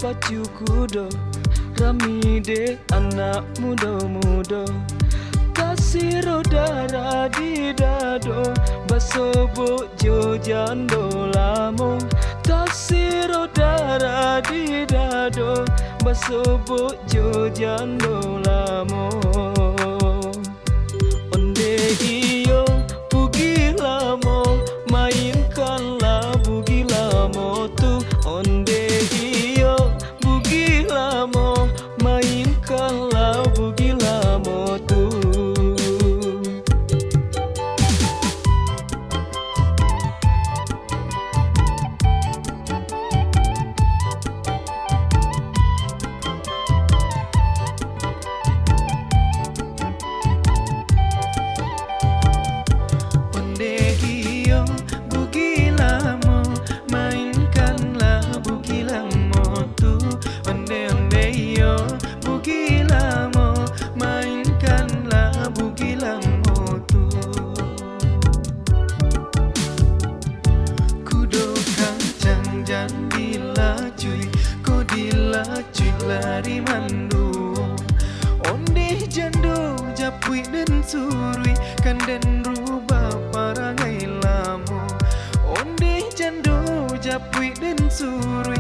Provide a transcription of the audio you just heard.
pacu kudo, rami de anak muda-muda. Kasih rodara di dado, baso bojo jando lamo. Kasih rodara di dado, baso bojo jando lamo. Onde iyo bugi lamo, mainkanlah bugi lamo tu. Onde iyo bugi lamo, mainkanlah bugi lamo tu. Lari mandu onde jando japui den surui kan den rubah parangai lamo. Onde jando japui den surui